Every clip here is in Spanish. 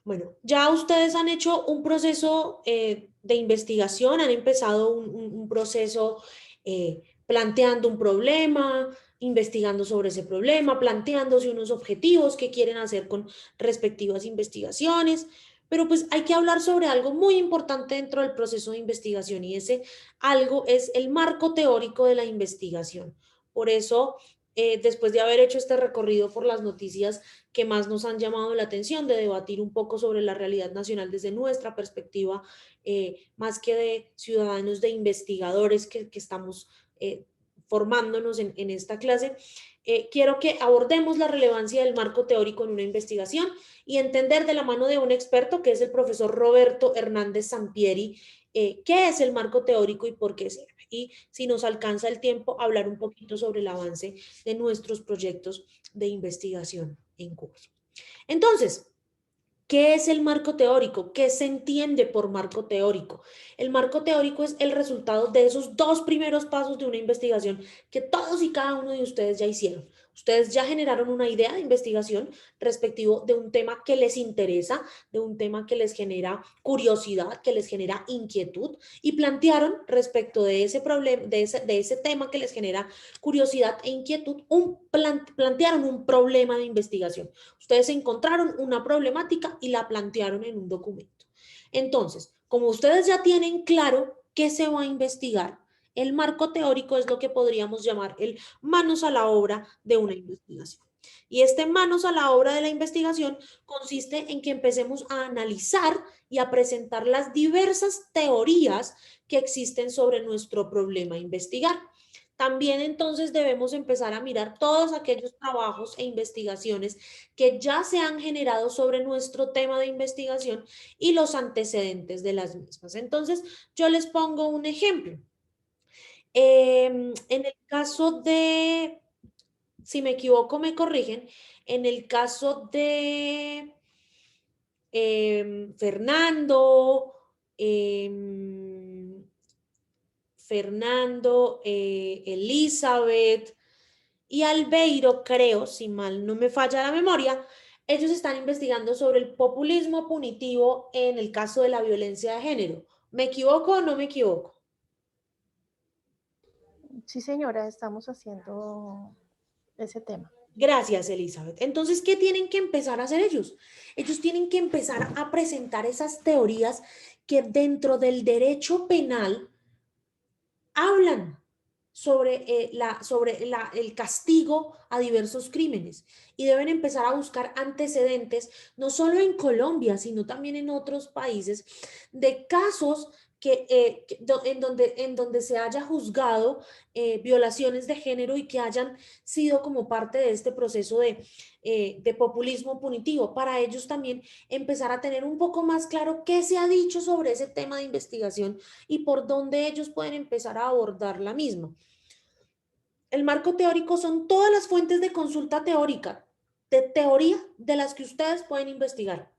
Bueno, ya ustedes han hecho un proceso de investigación, han empezado un proceso planteando un problema, investigando sobre ese problema, planteándose unos objetivos que quieren hacer con respectivas investigaciones, pero pues hay que hablar sobre algo muy importante dentro del proceso de investigación y ese algo es el marco teórico de la investigación. Por eso, después de haber hecho este recorrido por las noticias que más nos han llamado la atención, de debatir un poco sobre la realidad nacional desde nuestra perspectiva, más que de ciudadanos, de investigadores que estamos formándonos en esta clase. Quiero que abordemos la relevancia del marco teórico en una investigación y entender de la mano de un experto que es el profesor Roberto Hernández Sampieri, qué es el marco teórico y por qué sirve. Y si nos alcanza el tiempo, hablar un poquito sobre el avance de nuestros proyectos de investigación en curso. Entonces, ¿qué es el marco teórico? ¿Qué se entiende por marco teórico? El marco teórico es el resultado de esos dos primeros pasos de una investigación que todos y cada uno de ustedes ya hicieron. Ustedes ya generaron una idea de investigación respectivo de un tema que les interesa, de un tema que les genera curiosidad, que les genera inquietud y plantearon respecto de ese problema, de ese tema que les genera curiosidad e inquietud, plantearon un problema de investigación. Ustedes encontraron una problemática y la plantearon en un documento. Entonces, como ustedes ya tienen claro qué se va a investigar, el marco teórico es lo que podríamos llamar el manos a la obra de una investigación. Y este manos a la obra de la investigación consiste en que empecemos a analizar y a presentar las diversas teorías que existen sobre nuestro problema a investigar. También entonces debemos empezar a mirar todos aquellos trabajos e investigaciones que ya se han generado sobre nuestro tema de investigación y los antecedentes de las mismas. Entonces, yo les pongo un ejemplo. En el caso de, si me equivoco, me corrigen, en el caso de Fernando, eh, Elizabeth y Albeiro, creo, si mal no me falla la memoria, ellos están investigando sobre el populismo punitivo en el caso de la violencia de género. ¿Me equivoco o no me equivoco? Sí, señora, estamos haciendo ese tema. Gracias, Elizabeth. Entonces, ¿qué tienen que empezar a hacer ellos? Ellos tienen que empezar a presentar esas teorías que dentro del derecho penal hablan sobre el castigo a diversos crímenes y deben empezar a buscar antecedentes, no solo en Colombia, sino también en otros países, de casos en donde se haya juzgado violaciones de género y que hayan sido como parte de este proceso de populismo punitivo. Para ellos también empezar a tener un poco más claro qué se ha dicho sobre ese tema de investigación y por dónde ellos pueden empezar a abordar la misma. El marco teórico son todas las fuentes de consulta teórica, de teoría de las que ustedes pueden investigar.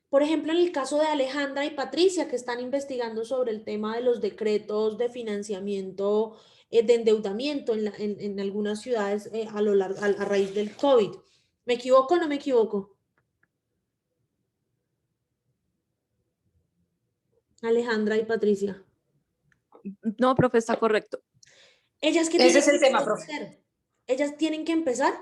Por ejemplo, en el caso de Alejandra y Patricia, que están investigando sobre el tema de los decretos de financiamiento, de endeudamiento en algunas ciudades a raíz del COVID. ¿Me equivoco o no me equivoco? Alejandra y Patricia. No, profe, está correcto. Ellas que Ese tienen es el que tema, profe. hacer, ellas tienen que empezar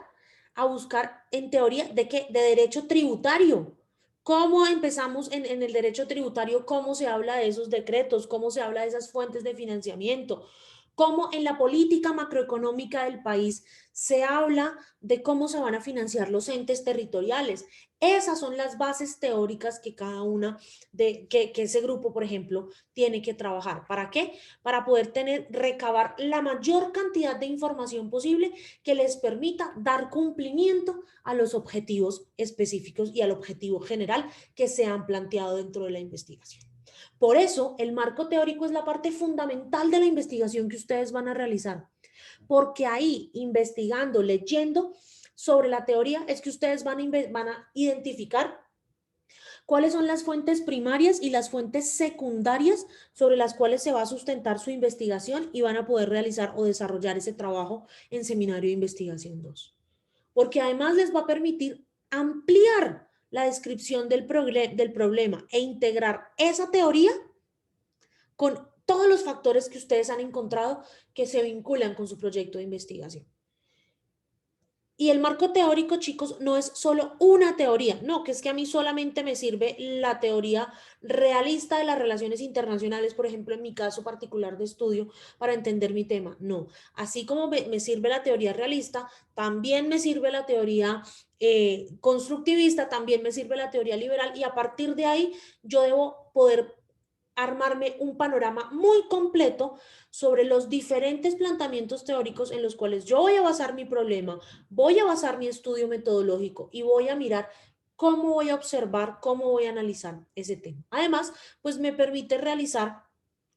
a buscar en teoría de qué, de derecho tributario. ¿Cómo empezamos en el derecho tributario? ¿Cómo se habla de esos decretos? ¿Cómo se habla de esas fuentes de financiamiento? ¿Cómo en la política macroeconómica del país se habla de cómo se van a financiar los entes territoriales? Esas son las bases teóricas que cada una que ese grupo, por ejemplo, tiene que trabajar. ¿Para qué? Para poder recabar la mayor cantidad de información posible que les permita dar cumplimiento a los objetivos específicos y al objetivo general que se han planteado dentro de la investigación. Por eso, el marco teórico es la parte fundamental de la investigación que ustedes van a realizar, porque ahí, investigando, leyendo sobre la teoría, es que ustedes van a identificar cuáles son las fuentes primarias y las fuentes secundarias sobre las cuales se va a sustentar su investigación y van a poder realizar o desarrollar ese trabajo en Seminario de Investigación 2. Porque además les va a permitir ampliar la descripción del problema e integrar esa teoría con todos los factores que ustedes han encontrado que se vinculan con su proyecto de investigación. Y el marco teórico, chicos, no es solo una teoría, no, que es que a mí solamente me sirve la teoría realista de las relaciones internacionales, por ejemplo, en mi caso particular de estudio, para entender mi tema. No, así como me sirve la teoría realista, también me sirve la teoría constructivista, también me sirve la teoría liberal, y a partir de ahí yo debo poder armarme un panorama muy completo sobre los diferentes planteamientos teóricos en los cuales yo voy a basar mi problema, voy a basar mi estudio metodológico y voy a mirar cómo voy a observar, cómo voy a analizar ese tema. Además, pues me permite realizar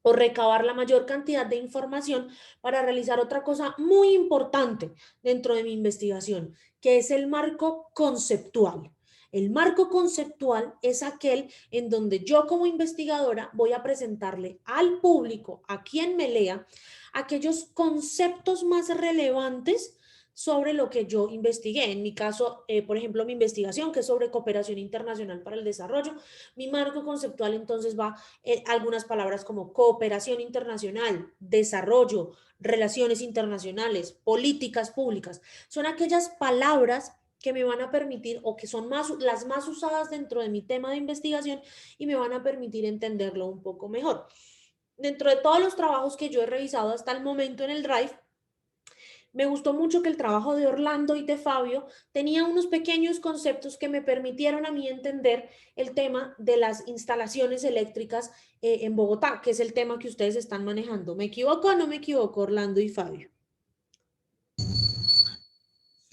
o recabar la mayor cantidad de información para realizar otra cosa muy importante dentro de mi investigación, que es el marco conceptual. El marco conceptual es aquel en donde yo como investigadora voy a presentarle al público, a quien me lea, aquellos conceptos más relevantes sobre lo que yo investigué. En mi caso, por ejemplo, mi investigación, que es sobre cooperación internacional para el desarrollo, mi marco conceptual entonces va algunas palabras como cooperación internacional, desarrollo, relaciones internacionales, políticas públicas. Son aquellas palabras que me van a permitir o que son las más usadas dentro de mi tema de investigación y me van a permitir entenderlo un poco mejor. Dentro de todos los trabajos que yo he revisado hasta el momento en el Drive, me gustó mucho que el trabajo de Orlando y de Fabio tenía unos pequeños conceptos que me permitieron a mí entender el tema de las instalaciones eléctricas en Bogotá, que es el tema que ustedes están manejando. ¿Me equivoco o no me equivoco, Orlando y Fabio?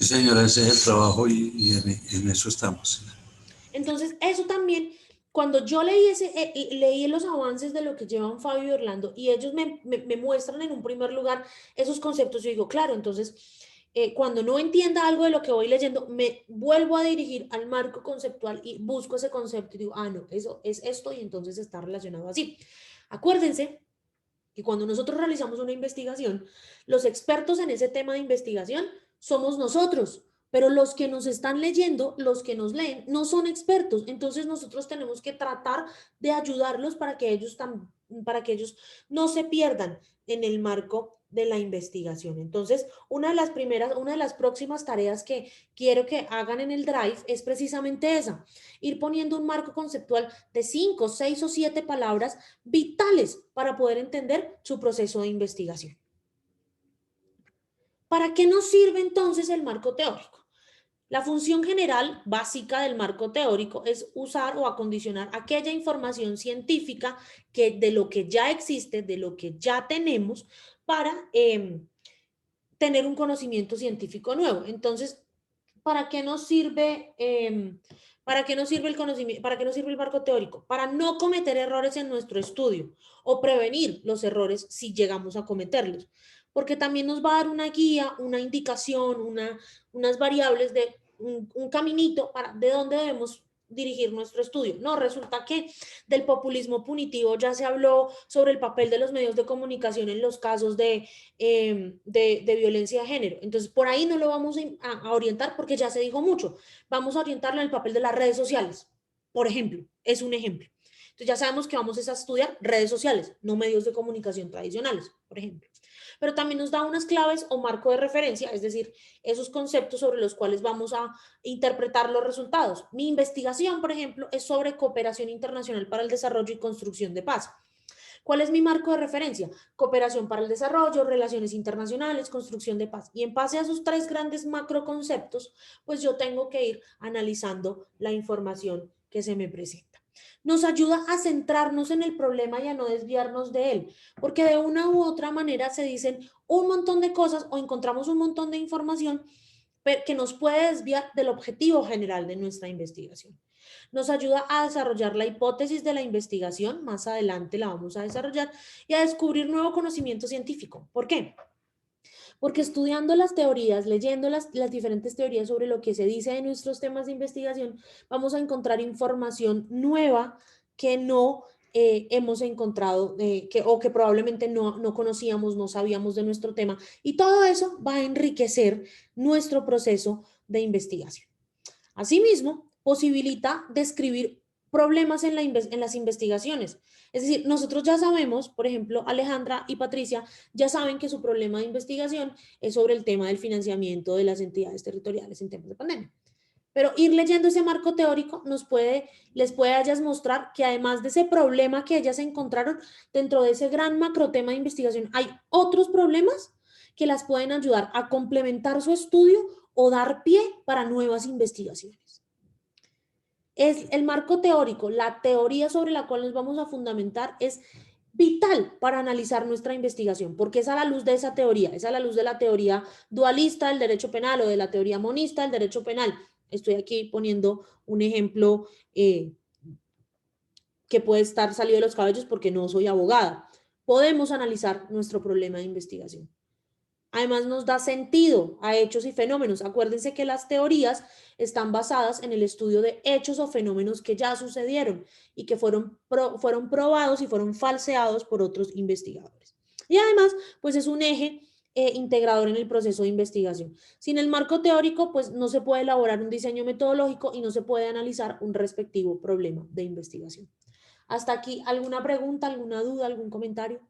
Sí, señora, ese es el trabajo y en eso estamos. Entonces, eso también, cuando yo leí los avances de lo que llevan Fabio y Orlando y ellos me muestran en un primer lugar esos conceptos, yo digo, claro, entonces, cuando no entienda algo de lo que voy leyendo, me vuelvo a dirigir al marco conceptual y busco ese concepto y digo, ah, no, eso es esto y entonces está relacionado así. Acuérdense que cuando nosotros realizamos una investigación, los expertos en ese tema de investigación somos nosotros, pero los que nos están leyendo, los que nos leen, no son expertos. Entonces nosotros tenemos que tratar de ayudarlos para que ellos no se pierdan en el marco de la investigación. Entonces, una de las próximas tareas que quiero que hagan en el Drive es precisamente esa, ir poniendo un marco conceptual de 5, 6 o 7 palabras vitales para poder entender su proceso de investigación. ¿Para qué nos sirve entonces el marco teórico? La función general básica del marco teórico es usar o acondicionar aquella información científica que de lo que ya existe, de lo que ya tenemos, para tener un conocimiento científico nuevo. Entonces, ¿para qué nos sirve, para qué nos sirve el conocimiento, para qué nos sirve el marco teórico? Para no cometer errores en nuestro estudio o prevenir los errores si llegamos a cometerlos. Porque también nos va a dar una guía, una indicación, unas variables de un caminito para de dónde debemos dirigir nuestro estudio. No, resulta que del populismo punitivo ya se habló sobre el papel de los medios de comunicación en los casos de violencia de género. Entonces, por ahí no lo vamos a orientar porque ya se dijo mucho. Vamos a orientarlo en el papel de las redes sociales, por ejemplo, es un ejemplo. Entonces, ya sabemos que vamos a estudiar redes sociales, no medios de comunicación tradicionales, por ejemplo. Pero también nos da unas claves o marco de referencia, es decir, esos conceptos sobre los cuales vamos a interpretar los resultados. Mi investigación, por ejemplo, es sobre cooperación internacional para el desarrollo y construcción de paz. ¿Cuál es mi marco de referencia? Cooperación para el desarrollo, relaciones internacionales, construcción de paz. Y en base a esos 3 grandes macroconceptos, pues yo tengo que ir analizando la información que se me presenta. Nos ayuda a centrarnos en el problema y a no desviarnos de él, porque de una u otra manera se dicen un montón de cosas o encontramos un montón de información que nos puede desviar del objetivo general de nuestra investigación. Nos ayuda a desarrollar la hipótesis de la investigación, más adelante la vamos a desarrollar, y a descubrir nuevo conocimiento científico. ¿Por qué? Porque estudiando las teorías, leyendo las diferentes teorías sobre lo que se dice de nuestros temas de investigación, vamos a encontrar información nueva que no hemos encontrado o que probablemente no conocíamos, no sabíamos de nuestro tema. Y todo eso va a enriquecer nuestro proceso de investigación. Asimismo, posibilita describir problemas en las investigaciones. Es decir, nosotros ya sabemos, por ejemplo, Alejandra y Patricia ya saben que su problema de investigación es sobre el tema del financiamiento de las entidades territoriales en temas de pandemia. Pero ir leyendo ese marco teórico les puede a ellas mostrar que además de ese problema que ellas encontraron dentro de ese gran macro tema de investigación, hay otros problemas que las pueden ayudar a complementar su estudio o dar pie para nuevas investigaciones. Es el marco teórico, la teoría sobre la cual nos vamos a fundamentar es vital para analizar nuestra investigación, porque es a la luz de esa teoría, es a la luz de la teoría dualista del derecho penal o de la teoría monista del derecho penal. Estoy aquí poniendo un ejemplo que puede estar salido de los cabellos porque no soy abogada. Podemos analizar nuestro problema de investigación. Además nos da sentido a hechos y fenómenos. Acuérdense que las teorías están basadas en el estudio de hechos o fenómenos que ya sucedieron y que fueron probados y fueron falseados por otros investigadores. Y además, pues es un eje integrador en el proceso de investigación. Sin el marco teórico, pues no se puede elaborar un diseño metodológico y no se puede analizar un respectivo problema de investigación. Hasta aquí, ¿alguna pregunta, alguna duda, algún comentario?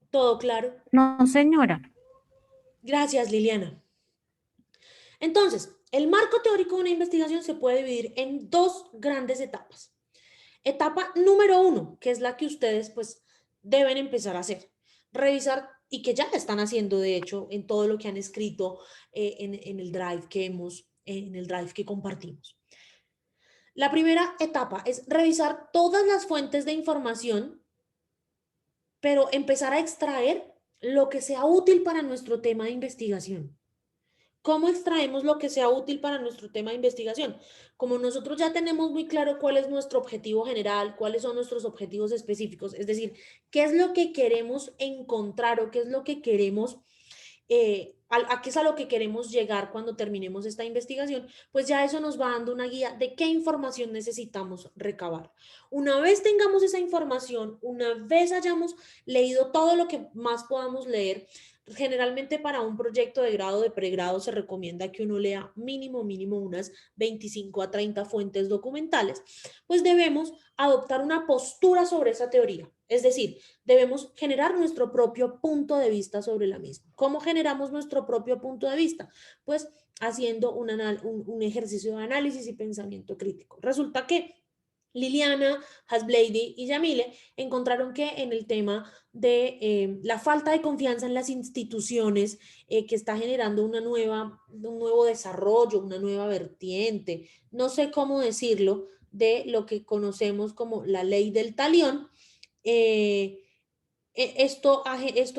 ¿Todo claro? No, señora. Gracias, Liliana. Entonces, el marco teórico de una investigación se puede dividir en dos grandes etapas. Etapa número 1, que es la que ustedes pues deben empezar a hacer. Revisar, y que ya están haciendo de hecho en todo lo que han escrito en el drive en el drive que compartimos. La primera etapa es revisar todas las fuentes de información, pero empezar a extraer lo que sea útil para nuestro tema de investigación. ¿Cómo extraemos lo que sea útil para nuestro tema de investigación? Como nosotros ya tenemos muy claro cuál es nuestro objetivo general, cuáles son nuestros objetivos específicos, es decir, qué es lo que queremos encontrar o qué es lo que queremos, a qué es a lo que queremos llegar cuando terminemos esta investigación, pues ya eso nos va dando una guía de qué información necesitamos recabar. Una vez tengamos esa información, una vez hayamos leído todo lo que más podamos leer, generalmente para un proyecto de grado, de pregrado, se recomienda que uno lea mínimo unas 25 a 30 fuentes documentales, pues debemos adoptar una postura sobre esa teoría. Es decir, debemos generar nuestro propio punto de vista sobre la misma. ¿Cómo generamos nuestro propio punto de vista? Pues haciendo un ejercicio de análisis y pensamiento crítico. Resulta que Liliana, Hasblady y Yamile encontraron que en el tema de la falta de confianza en las instituciones que está generando un nuevo desarrollo, una nueva vertiente, no sé cómo decirlo, de lo que conocemos como la ley del talión. Esto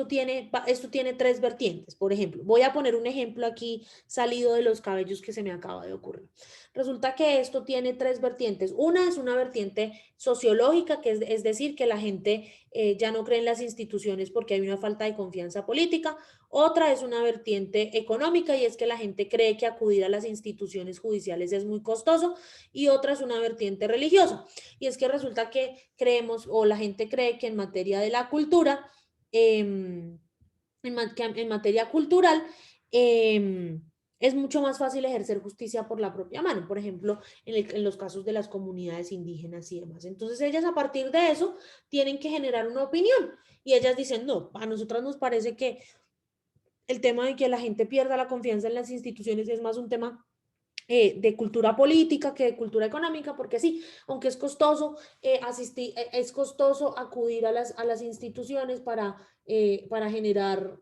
tiene tres vertientes. Por ejemplo, voy a poner un ejemplo aquí salido de los cabellos que se me acaba de ocurrir. Resulta que esto tiene tres vertientes. Una es una vertiente sociológica, que es decir, que la gente ya no cree en las instituciones porque hay una falta de confianza política. Otra es una vertiente económica y es que la gente cree que acudir a las instituciones judiciales es muy costoso. Y otra es una vertiente religiosa. Y es que resulta que creemos o la gente cree que en materia de la cultura, en materia cultural, es mucho más fácil ejercer justicia por la propia mano, por ejemplo, en los casos de las comunidades indígenas y demás. Entonces ellas a partir de eso tienen que generar una opinión y ellas dicen, no, a nosotras nos parece que el tema de que la gente pierda la confianza en las instituciones es más un tema de cultura política que de cultura económica, porque sí, aunque es costoso es costoso acudir a las instituciones para generar,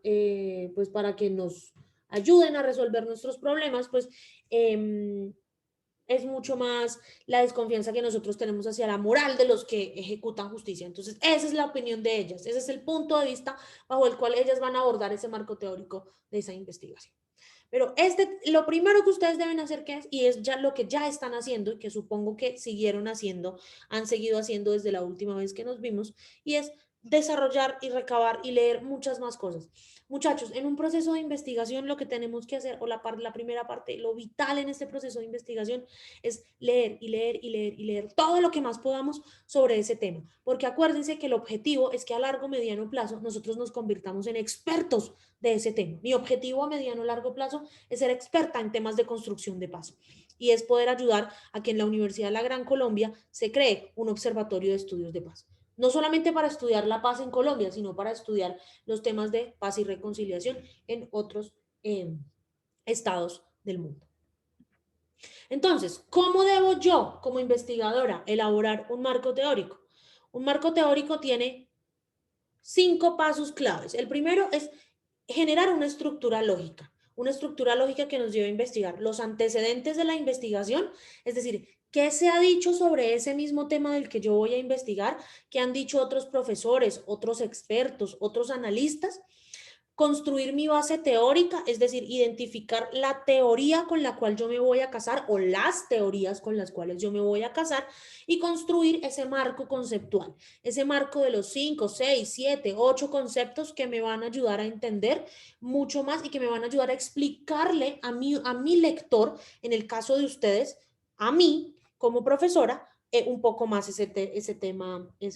pues para que nos ayuden a resolver nuestros problemas, pues es mucho más la desconfianza que nosotros tenemos hacia la moral de los que ejecutan justicia. Entonces, esa es la opinión de ellas, ese es el punto de vista bajo el cual ellas van a abordar ese marco teórico de esa investigación. Pero lo primero que ustedes deben hacer, y es ya lo que ya están haciendo, y que supongo que han seguido haciendo desde la última vez que nos vimos, y es desarrollar y recabar y leer muchas más cosas. Muchachos, en un proceso de investigación lo que tenemos que hacer, o la primera parte, lo vital en este proceso de investigación es leer y leer y leer y leer todo lo que más podamos sobre ese tema, porque acuérdense que el objetivo es que a largo, mediano plazo nosotros nos convirtamos en expertos de ese tema. Mi objetivo a mediano, largo plazo es ser experta en temas de construcción de paz y es poder ayudar a que en la Universidad de la Gran Colombia se cree un observatorio de estudios de paz. No solamente para estudiar la paz en Colombia, sino para estudiar los temas de paz y reconciliación en otros estados del mundo. Entonces, ¿cómo debo yo, como investigadora, elaborar un marco teórico? Un marco teórico tiene 5 pasos claves. El primero es generar una estructura lógica que nos lleve a investigar los antecedentes de la investigación, es decir, qué se ha dicho sobre ese mismo tema del que yo voy a investigar, qué han dicho otros profesores, otros expertos, otros analistas. Construir mi base teórica, es decir, identificar la teoría con la cual yo me voy a casar o las teorías con las cuales yo me voy a casar y construir ese marco conceptual, ese marco de los 5, 6, 7, 8 conceptos que me van a ayudar a entender mucho más y que me van a ayudar a explicarle a mi lector, en el caso de ustedes, a mí como profesora, un poco más ese tema de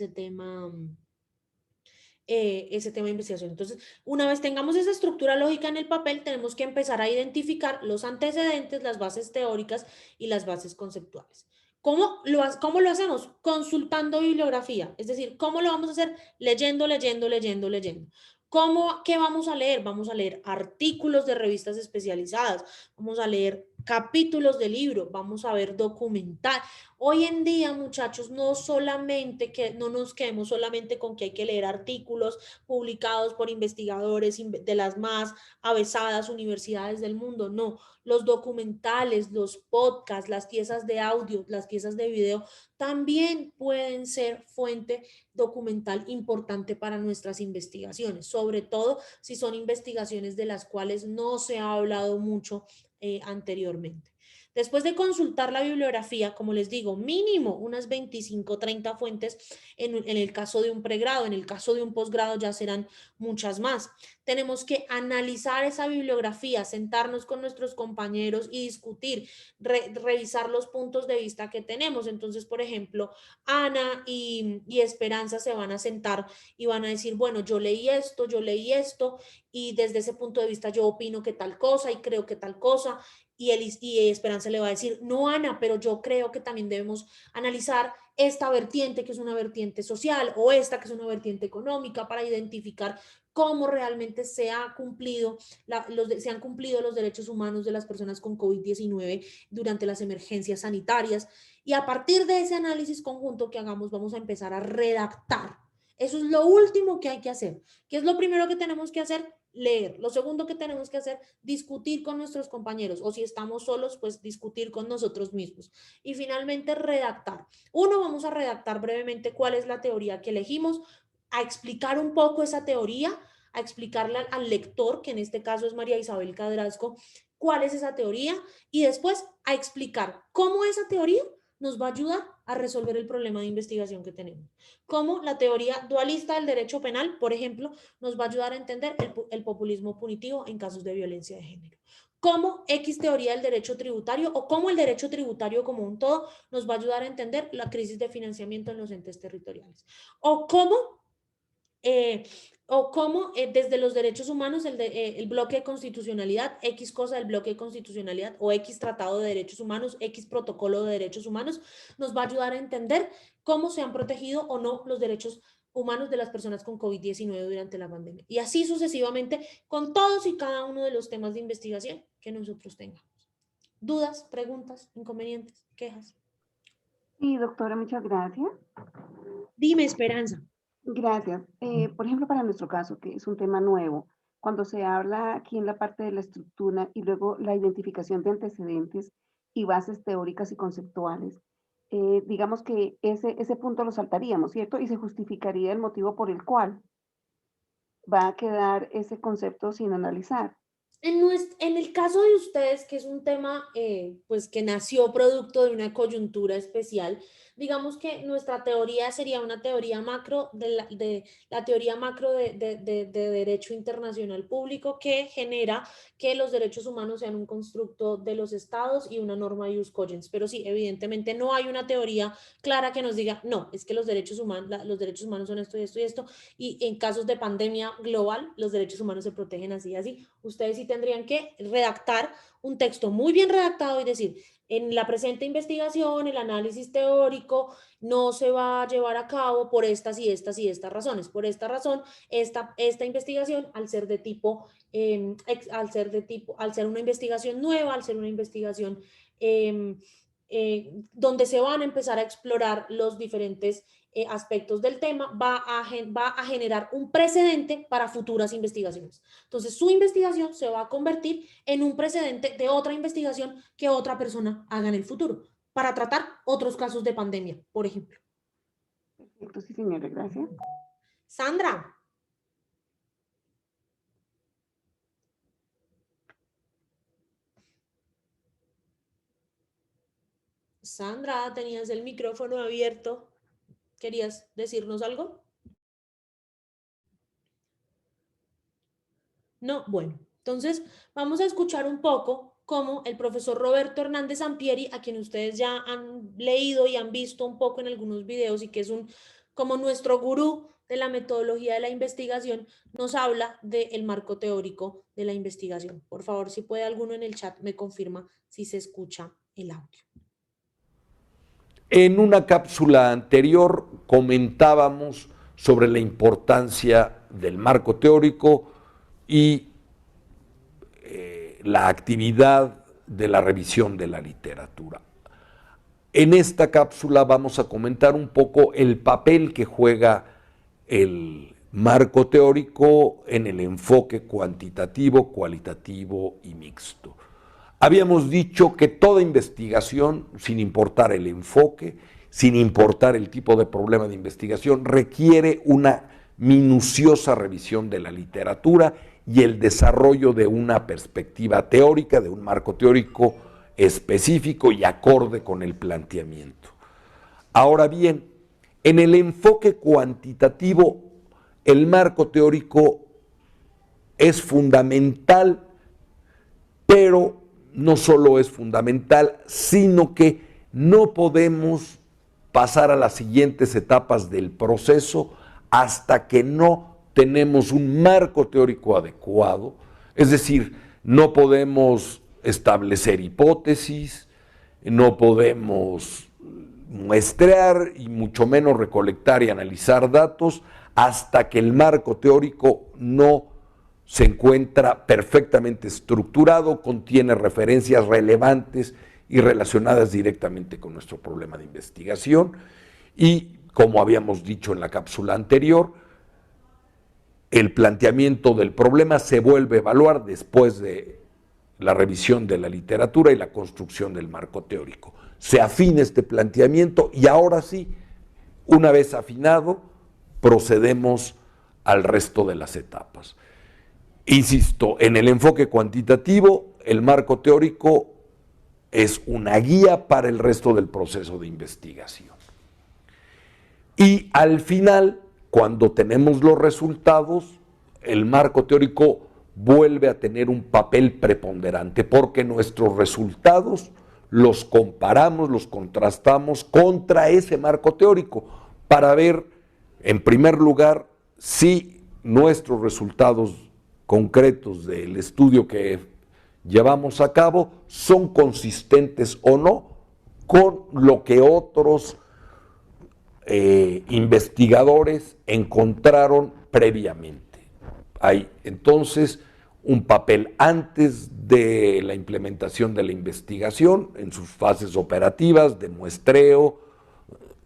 investigación. Entonces, una vez tengamos esa estructura lógica en el papel, tenemos que empezar a identificar los antecedentes, las bases teóricas y las bases conceptuales. ¿Cómo lo hacemos? Consultando bibliografía. Es decir, ¿cómo lo vamos a hacer? Leyendo. ¿Qué vamos a leer? Vamos a leer artículos de revistas especializadas, vamos a leer capítulos de libro, vamos a ver documental. Hoy en día, muchachos, no nos quedemos solamente con que hay que leer artículos publicados por investigadores de las más avesadas universidades del mundo. No, los documentales, los podcasts, las piezas de audio, las piezas de video también pueden ser fuente documental importante para nuestras investigaciones, sobre todo si son investigaciones de las cuales no se ha hablado mucho anteriormente. Después de consultar la bibliografía, como les digo, mínimo unas 25 o 30 fuentes en el caso de un pregrado, en el caso de un posgrado ya serán muchas más. Tenemos que analizar esa bibliografía, sentarnos con nuestros compañeros y discutir, revisar los puntos de vista que tenemos. Entonces, por ejemplo, Ana y Esperanza se van a sentar y van a decir, bueno, yo leí esto, y desde ese punto de vista yo opino que tal cosa y creo que tal cosa. Y Esperanza le va a decir, no, Ana, pero yo creo que también debemos analizar esta vertiente que es una vertiente social o esta que es una vertiente económica para identificar cómo realmente se han cumplido los derechos humanos de las personas con COVID-19 durante las emergencias sanitarias. Y a partir de ese análisis conjunto que hagamos, vamos a empezar a redactar. Eso es lo último que hay que hacer. ¿Qué es lo primero que tenemos que hacer? Leer. Lo segundo que tenemos que hacer, discutir con nuestros compañeros, o si estamos solos, pues discutir con nosotros mismos. Y finalmente, redactar. Vamos a redactar brevemente cuál es la teoría que elegimos, a explicar un poco esa teoría, a explicarle al lector, que en este caso es María Isabel Cadrasco, cuál es esa teoría, y después a explicar cómo esa teoría nos va a ayudar a resolver el problema de investigación que tenemos. Cómo la teoría dualista del derecho penal, por ejemplo, nos va a ayudar a entender el populismo punitivo en casos de violencia de género. Cómo X teoría del derecho tributario o cómo el derecho tributario como un todo nos va a ayudar a entender la crisis de financiamiento en los entes territoriales. O cómo desde los derechos humanos el bloque de constitucionalidad, X cosa del bloque de constitucionalidad o X tratado de derechos humanos, X protocolo de derechos humanos, nos va a ayudar a entender cómo se han protegido o no los derechos humanos de las personas con COVID-19 durante la pandemia. Y así sucesivamente con todos y cada uno de los temas de investigación que nosotros tengamos. ¿Dudas, preguntas, inconvenientes, quejas? Sí, doctora, muchas gracias. Dime, Esperanza. Gracias. Por ejemplo, para nuestro caso, que es un tema nuevo, cuando se habla aquí en la parte de la estructura y luego la identificación de antecedentes y bases teóricas y conceptuales, digamos que ese punto lo saltaríamos, ¿cierto? Y se justificaría el motivo por el cual va a quedar ese concepto sin analizar. En el caso de ustedes, que es un tema pues que nació producto de una coyuntura especial, digamos que nuestra teoría sería una teoría macro de la teoría macro de derecho internacional público que genera que los derechos humanos sean un constructo de los estados y una norma ius cogens. Pero sí, evidentemente no hay una teoría clara que nos diga, no, es que los derechos humanos son esto y esto y esto, y en casos de pandemia global, los derechos humanos se protegen así y así. Ustedes sí tendrían que redactar un texto muy bien redactado y decir, en la presente investigación, el análisis teórico no se va a llevar a cabo por estas y estas y estas razones. Por esta razón, esta investigación, al ser de tipo, al ser una investigación nueva, al ser una investigación donde se van a empezar a explorar los diferentes aspectos del tema, va a generar un precedente para futuras investigaciones. Entonces, su investigación se va a convertir en un precedente de otra investigación que otra persona haga en el futuro, para tratar otros casos de pandemia, por ejemplo. Perfecto, sí, señora, gracias. Sandra. Sandra, tenías el micrófono abierto. ¿Querías decirnos algo? No, bueno, entonces vamos a escuchar un poco cómo el profesor Roberto Hernández Sampieri, a quien ustedes ya han leído y han visto un poco en algunos videos y que es como nuestro gurú de la metodología de la investigación, nos habla del marco teórico de la investigación. Por favor, si puede alguno en el chat me confirma si se escucha el audio. En una cápsula anterior comentábamos sobre la importancia del marco teórico y la actividad de la revisión de la literatura. En esta cápsula vamos a comentar un poco el papel que juega el marco teórico en el enfoque cuantitativo, cualitativo y mixto. Habíamos dicho que toda investigación, sin importar el enfoque, sin importar el tipo de problema de investigación, requiere una minuciosa revisión de la literatura y el desarrollo de una perspectiva teórica, de un marco teórico específico y acorde con el planteamiento. Ahora bien, en el enfoque cuantitativo, el marco teórico es fundamental, pero no solo es fundamental, sino que no podemos pasar a las siguientes etapas del proceso hasta que no tenemos un marco teórico adecuado, es decir, no podemos establecer hipótesis, no podemos muestrear y mucho menos recolectar y analizar datos hasta que el marco teórico no se encuentra perfectamente estructurado, contiene referencias relevantes y relacionadas directamente con nuestro problema de investigación y, como habíamos dicho en la cápsula anterior, el planteamiento del problema se vuelve a evaluar después de la revisión de la literatura y la construcción del marco teórico. Se afina este planteamiento y ahora sí, una vez afinado, procedemos al resto de las etapas. Insisto, en el enfoque cuantitativo, el marco teórico es una guía para el resto del proceso de investigación. Y al final, cuando tenemos los resultados, el marco teórico vuelve a tener un papel preponderante, porque nuestros resultados los comparamos, los contrastamos contra ese marco teórico, para ver, en primer lugar, si nuestros resultados concretos del estudio que llevamos a cabo son consistentes o no con lo que otros investigadores encontraron previamente. Hay entonces un papel antes de la implementación de la investigación en sus fases operativas de muestreo,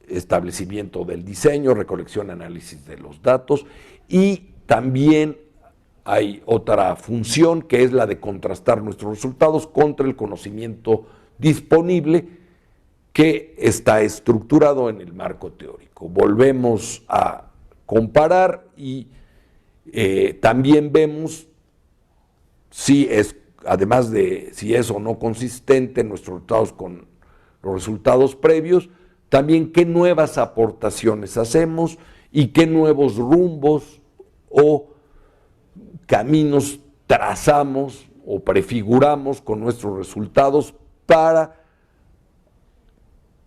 establecimiento del diseño, recolección, análisis de los datos, y también hay otra función que es la de contrastar nuestros resultados contra el conocimiento disponible que está estructurado en el marco teórico. Volvemos a comparar y también vemos si es, además de si es o no consistente nuestros resultados con los resultados previos, también qué nuevas aportaciones hacemos y qué nuevos rumbos o caminos trazamos o prefiguramos con nuestros resultados para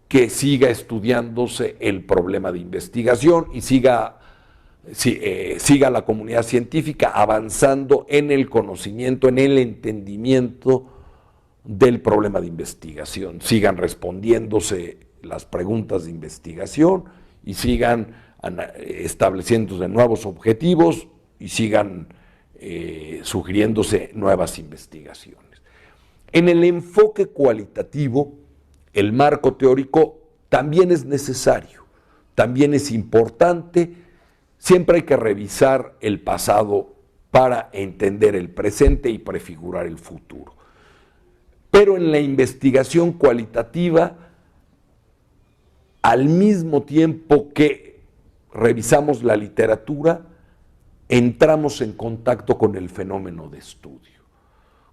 que siga estudiándose el problema de investigación y siga la comunidad científica avanzando en el conocimiento, en el entendimiento del problema de investigación. Sigan respondiéndose las preguntas de investigación y sigan estableciéndose nuevos objetivos y sigan sugiriéndose nuevas investigaciones. En el enfoque cualitativo, el marco teórico también es necesario, también es importante. Siempre hay que revisar el pasado para entender el presente y prefigurar el futuro. Pero en la investigación cualitativa, al mismo tiempo que revisamos la literatura, entramos en contacto con el fenómeno de estudio,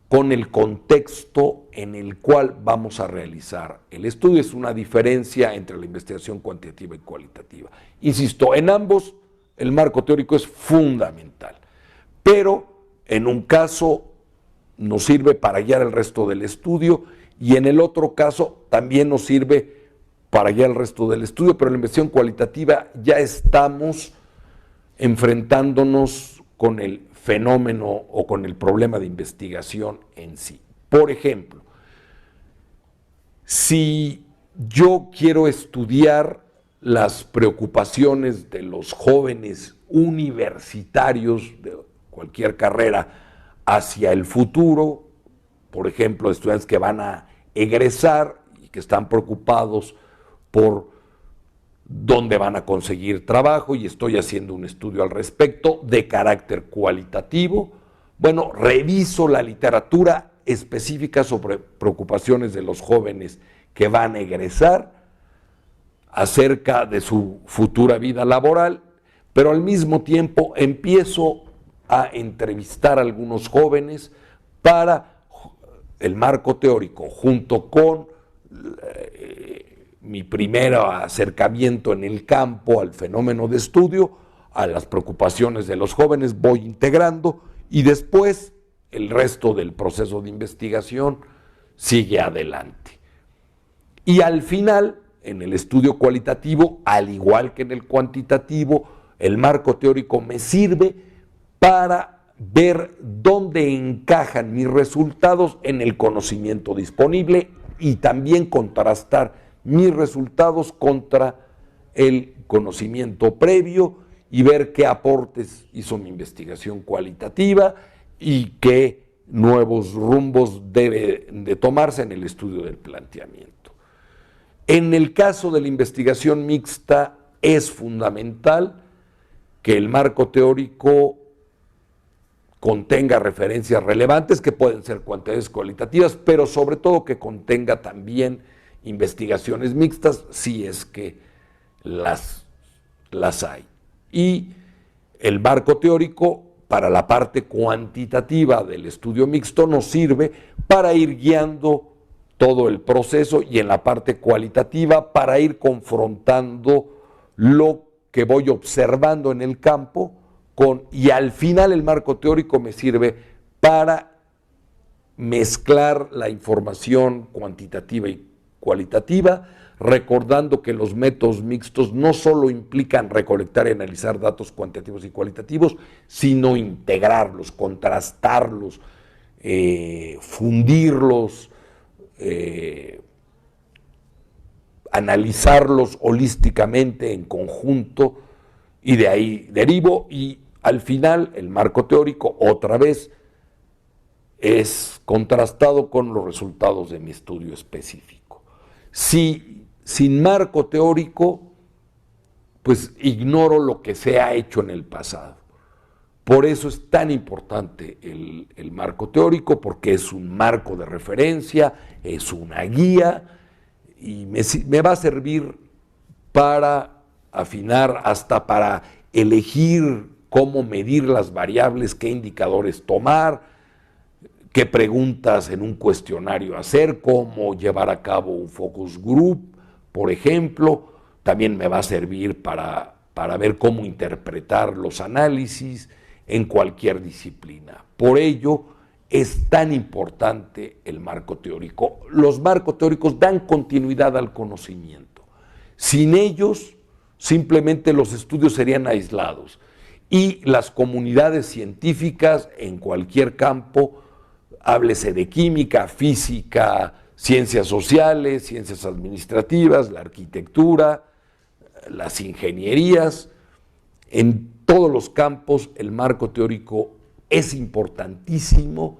con el contexto en el cual vamos a realizar el estudio. Es una diferencia entre la investigación cuantitativa y cualitativa. Insisto, en ambos el marco teórico es fundamental, pero en un caso nos sirve para guiar el resto del estudio y en el otro caso también nos sirve para guiar el resto del estudio, pero en la investigación cualitativa ya estamos enfrentándonos con el fenómeno o con el problema de investigación en sí. Por ejemplo, si yo quiero estudiar las preocupaciones de los jóvenes universitarios de cualquier carrera hacia el futuro, por ejemplo, estudiantes que van a egresar y que están preocupados por dónde van a conseguir trabajo, y estoy haciendo un estudio al respecto de carácter cualitativo, bueno, reviso la literatura específica sobre preocupaciones de los jóvenes que van a egresar acerca de su futura vida laboral, pero al mismo tiempo empiezo a entrevistar a algunos jóvenes para el marco teórico, junto con mi primer acercamiento en el campo al fenómeno de estudio, a las preocupaciones de los jóvenes, voy integrando y después el resto del proceso de investigación sigue adelante. Y al final, en el estudio cualitativo, al igual que en el cuantitativo, el marco teórico me sirve para ver dónde encajan mis resultados en el conocimiento disponible y también contrastar mis resultados contra el conocimiento previo y ver qué aportes hizo mi investigación cualitativa y qué nuevos rumbos debe de tomarse en el estudio del planteamiento. En el caso de la investigación mixta es fundamental que el marco teórico contenga referencias relevantes que pueden ser cuantitativas, cualitativas, pero sobre todo que contenga también investigaciones mixtas, si es que las hay. Y el marco teórico para la parte cuantitativa del estudio mixto nos sirve para ir guiando todo el proceso y en la parte cualitativa para ir confrontando lo que voy observando en el campo y al final el marco teórico me sirve para mezclar la información cuantitativa y cualitativa, recordando que los métodos mixtos no solo implican recolectar y analizar datos cuantitativos y cualitativos, sino integrarlos, contrastarlos, fundirlos, analizarlos holísticamente en conjunto, y de ahí derivo, y al final el marco teórico otra vez es contrastado con los resultados de mi estudio específico. Si sin marco teórico, pues ignoro lo que se ha hecho en el pasado. Por eso es tan importante el marco teórico, porque es un marco de referencia, es una guía, y me va a servir para afinar, hasta para elegir cómo medir las variables, qué indicadores tomar, qué preguntas en un cuestionario hacer, cómo llevar a cabo un focus group por ejemplo, también me va a servir para ver cómo interpretar los análisis en cualquier disciplina. Por ello, es tan importante el marco teórico. Los marcos teóricos dan continuidad al conocimiento. Sin ellos, simplemente los estudios serían aislados y las comunidades científicas en cualquier campo, háblese de química, física, ciencias sociales, ciencias administrativas, la arquitectura, las ingenierías, en todos los campos el marco teórico es importantísimo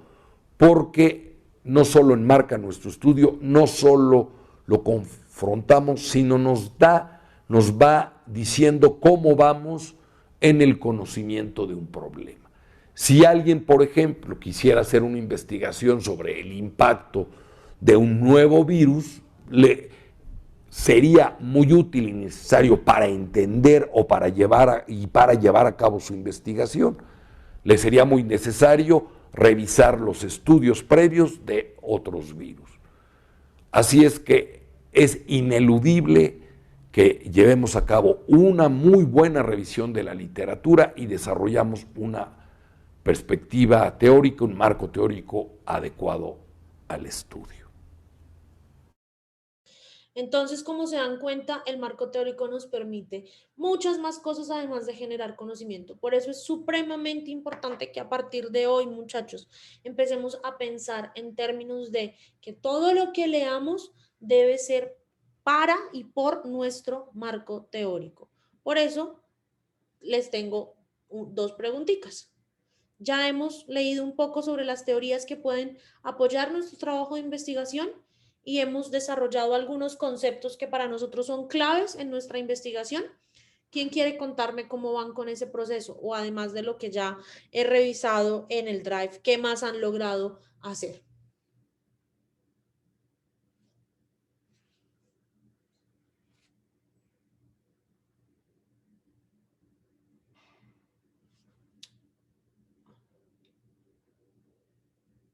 porque no solo enmarca nuestro estudio, no solo lo confrontamos, sino nos va diciendo cómo vamos en el conocimiento de un problema. Si alguien, por ejemplo, quisiera hacer una investigación sobre el impacto de un nuevo virus, sería muy útil y necesario para entender o para llevar a cabo su investigación. Le sería muy necesario revisar los estudios previos de otros virus. Así es que es ineludible que llevemos a cabo una muy buena revisión de la literatura y desarrollamos una perspectiva teórica, un marco teórico adecuado al estudio. Entonces, como se dan cuenta, el marco teórico nos permite muchas más cosas además de generar conocimiento. Por eso es supremamente importante que a partir de hoy, muchachos, empecemos a pensar en términos de que todo lo que leamos debe ser para y por nuestro marco teórico. Por eso les tengo dos preguntitas. Ya hemos leído un poco sobre las teorías que pueden apoyar nuestro trabajo de investigación y hemos desarrollado algunos conceptos que para nosotros son claves en nuestra investigación. ¿Quién quiere contarme cómo van con ese proceso? O además de lo que ya he revisado en el Drive, ¿qué más han logrado hacer?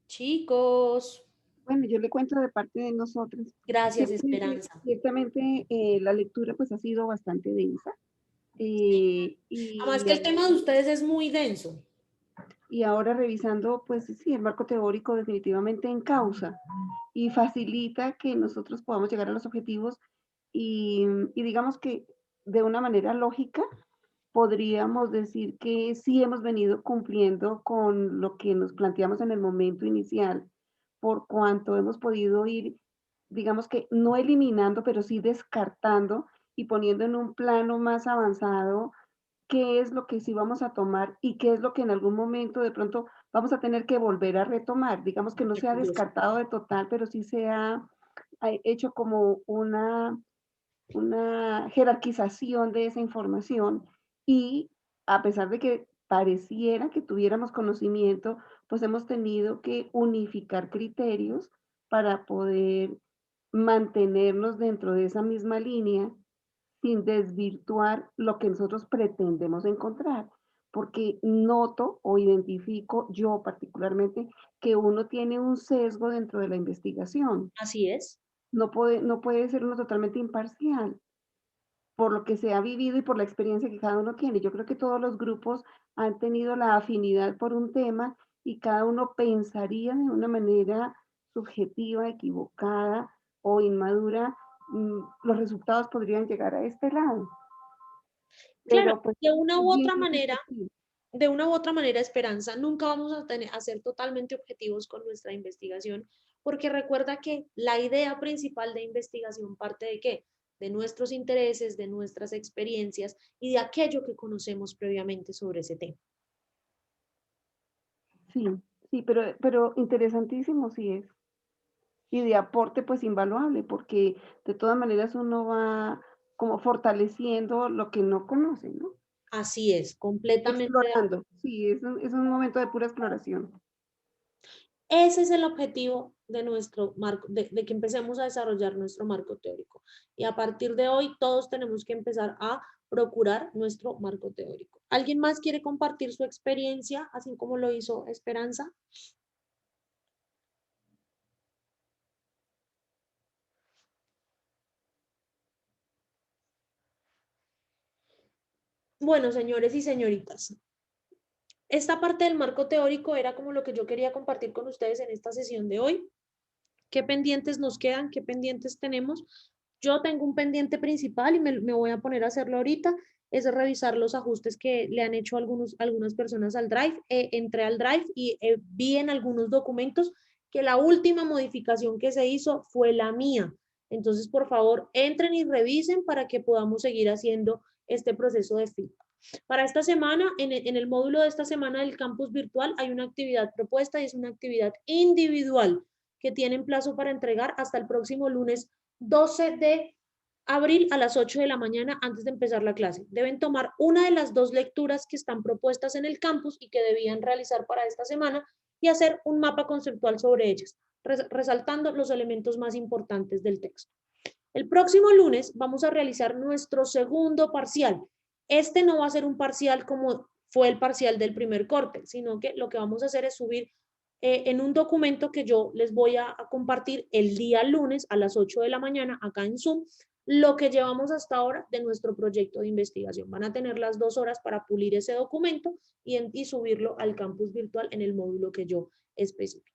Chicos, Bueno, yo le cuento de parte de nosotros. gracias, Esperanza. Ciertamente la lectura pues ha sido bastante densa. Además que el tema de ustedes es muy denso. Y ahora revisando, pues sí, el marco teórico definitivamente encausa y facilita que nosotros podamos llegar a los objetivos y digamos que de una manera lógica podríamos decir que sí hemos venido cumpliendo con lo que nos planteamos en el momento inicial, por cuanto hemos podido ir, digamos que no eliminando, pero sí descartando y poniendo en un plano más avanzado qué es lo que sí vamos a tomar y qué es lo que en algún momento de pronto vamos a tener que volver a retomar. Digamos que no se ha descartado de total, pero sí se ha hecho como una jerarquización de esa información y a pesar de que pareciera que tuviéramos conocimiento, pues hemos tenido que unificar criterios para poder mantenernos dentro de esa misma línea sin desvirtuar lo que nosotros pretendemos encontrar. Porque noto o identifico yo particularmente que uno tiene un sesgo dentro de la investigación. Así es. No puede ser uno totalmente imparcial por lo que se ha vivido y por la experiencia que cada uno tiene. Yo creo que todos los grupos han tenido la afinidad por un tema y cada uno pensaría de una manera subjetiva, equivocada o inmadura, los resultados podrían llegar a este lado. Claro, Pero pues de una u bien otra manera, subjetivo. Esperanza, nunca vamos a ser totalmente objetivos con nuestra investigación, porque recuerda que la idea principal de investigación parte de ¿qué? De nuestros intereses, de nuestras experiencias y de aquello que conocemos previamente sobre ese tema. Sí, sí, pero interesantísimo sí es. Y de aporte pues invaluable, porque de todas maneras uno va como fortaleciendo lo que no conoce, ¿no? Así es, completamente. Explorando, sí, es un momento de pura exploración. Ese es el objetivo de nuestro marco, de que empecemos a desarrollar nuestro marco teórico. Y a partir de hoy todos tenemos que empezar a procurar nuestro marco teórico. ¿Alguien más quiere compartir su experiencia, así como lo hizo Esperanza? Bueno, señores y señoritas, esta parte del marco teórico era como lo que yo quería compartir con ustedes en esta sesión de hoy. ¿Qué pendientes nos quedan? ¿Qué pendientes tenemos? Yo tengo un pendiente principal y me voy a poner a hacerlo ahorita, es revisar los ajustes que le han hecho algunas personas al Drive. Entré al Drive y vi en algunos documentos que la última modificación que se hizo fue la mía. Entonces, por favor, entren y revisen para que podamos seguir haciendo este proceso de feedback. Para esta semana, en el módulo de esta semana del campus virtual, hay una actividad propuesta y es una actividad individual que tienen plazo para entregar hasta el próximo lunes 12 de abril a las 8 de la mañana antes de empezar la clase. Deben tomar una de las 2 lecturas que están propuestas en el campus y que debían realizar para esta semana y hacer un mapa conceptual sobre ellas, resaltando los elementos más importantes del texto. El próximo lunes vamos a realizar nuestro segundo parcial. Este no va a ser un parcial como fue el parcial del primer corte, sino que lo que vamos a hacer es subir en un documento que yo les voy a compartir el día lunes a las 8 de la mañana acá en Zoom, lo que llevamos hasta ahora de nuestro proyecto de investigación. Van a tener las 2 horas para pulir ese documento y subirlo al campus virtual en el módulo que yo especifique.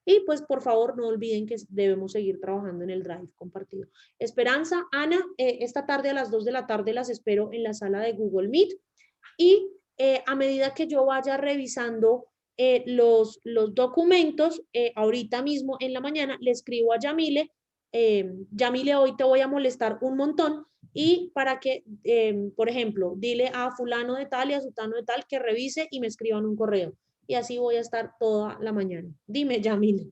Y pues por favor no olviden que debemos seguir trabajando en el Drive compartido. Esperanza, Ana, esta tarde a las 2 de la tarde las espero en la sala de Google Meet y a medida que yo vaya revisando los documentos, ahorita mismo en la mañana le escribo a Yamile, Yamile, hoy te voy a molestar un montón y para que, por ejemplo, dile a fulano de tal y a sutano de tal que revise y me escriban un correo. Y así voy a estar toda la mañana. Dime, Yamile.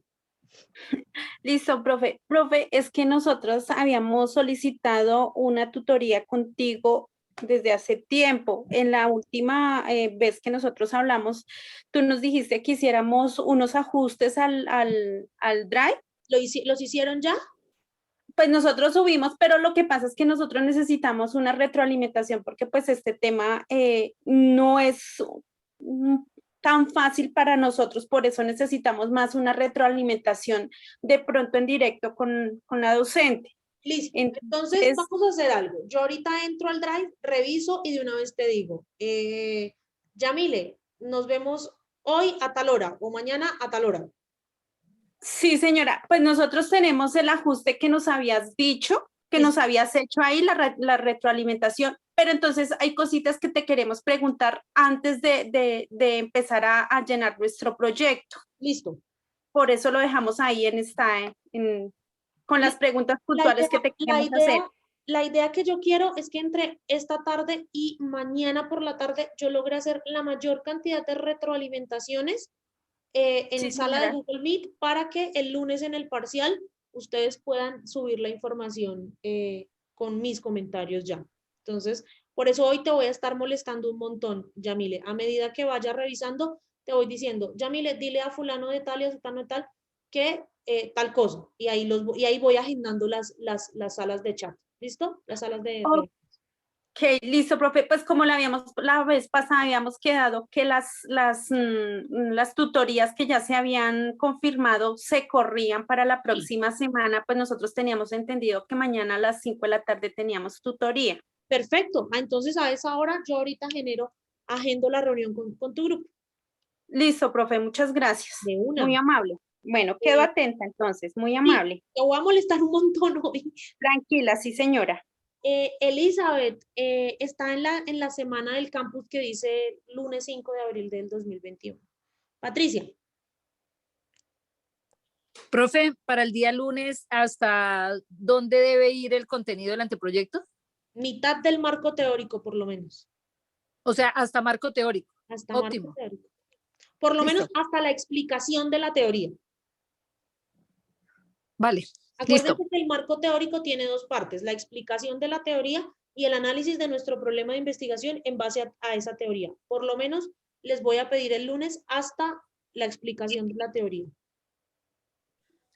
Listo, profe. Profe, es que nosotros habíamos solicitado una tutoría contigo desde hace tiempo. En la última vez que nosotros hablamos, tú nos dijiste que hiciéramos unos ajustes al Drive. ¿Los hicieron ya? Pues nosotros subimos, pero lo que pasa es que nosotros necesitamos una retroalimentación porque pues este tema no es tan fácil para nosotros, por eso necesitamos más una retroalimentación de pronto en directo con la docente. Listo. Entonces vamos a hacer algo. Yo ahorita entro al Drive, reviso y de una vez te digo, Yamile, nos vemos hoy a tal hora o mañana a tal hora. Sí, señora, pues nosotros tenemos el ajuste que nos habías dicho, que nos habías hecho ahí, la retroalimentación, pero entonces hay cositas que te queremos preguntar antes de empezar a llenar nuestro proyecto. Listo. Por eso lo dejamos ahí con las preguntas puntuales que te queremos hacer. La idea que yo quiero es que entre esta tarde y mañana por la tarde yo logre hacer la mayor cantidad de retroalimentaciones en sala de Google Meet para que el lunes en el parcial ustedes puedan subir la información con mis comentarios ya. Entonces, por eso hoy te voy a estar molestando un montón, Yamile. A medida que vaya revisando, te voy diciendo, Yamile, dile a fulano de tal y a sutano de tal que tal cosa. Y ahí voy agendando las salas de chat. ¿Listo? Las salas de... Ok, listo, profe. Pues como la vez pasada habíamos quedado que las tutorías que ya se habían confirmado se corrían para la próxima semana, pues nosotros teníamos entendido que mañana a las 5 de la tarde teníamos tutoría. Perfecto. Entonces a esa hora yo ahorita agendo la reunión con tu grupo. Listo, profe. Muchas gracias. De una. Muy amable. Bueno, quedo atenta entonces. Muy amable. Sí, te voy a molestar un montón hoy. Tranquila, sí, señora. Elizabeth, está en la semana del campus que dice lunes 5 de abril del 2021. Patricia. Profe, para el día lunes, ¿hasta dónde debe ir el contenido del anteproyecto? Mitad del marco teórico, por lo menos. O sea, hasta marco teórico. Hasta óptimo. Marco teórico. Por lo menos hasta la explicación de la teoría. Vale. Acuérdense que el marco teórico tiene 2 partes, la explicación de la teoría y el análisis de nuestro problema de investigación en base a esa teoría. Por lo menos les voy a pedir el lunes hasta la explicación de la teoría.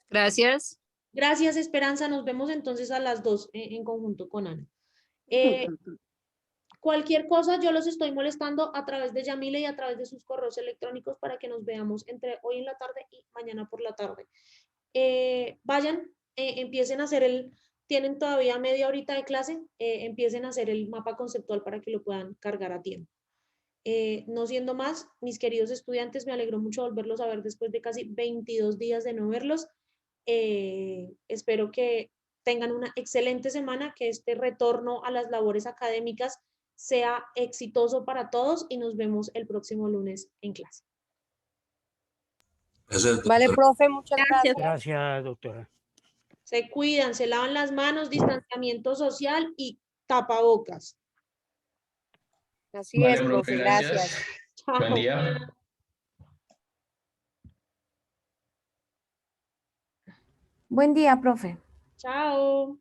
Gracias. Gracias, Esperanza. Nos vemos entonces a las 2 en conjunto con Ana. Cualquier cosa, yo los estoy molestando a través de Yamile y a través de sus correos electrónicos para que nos veamos entre hoy en la tarde y mañana por la tarde. Vayan, empiecen a hacer tienen todavía media horita de clase, empiecen a hacer el mapa conceptual para que lo puedan cargar a tiempo. No siendo más, mis queridos estudiantes, me alegró mucho volverlos a ver después de casi 22 días de no verlos. Espero que tengan una excelente semana, que este retorno a las labores académicas sea exitoso para todos y nos vemos el próximo lunes en clase. Gracias, Vale, doctora. profe, muchas Gracias. gracias. Gracias, doctora. Se cuidan, se lavan las manos, distanciamiento social y tapabocas. Así Vale, es, profe, gracias. Chao. Buen día. Buen día, profe. Chao.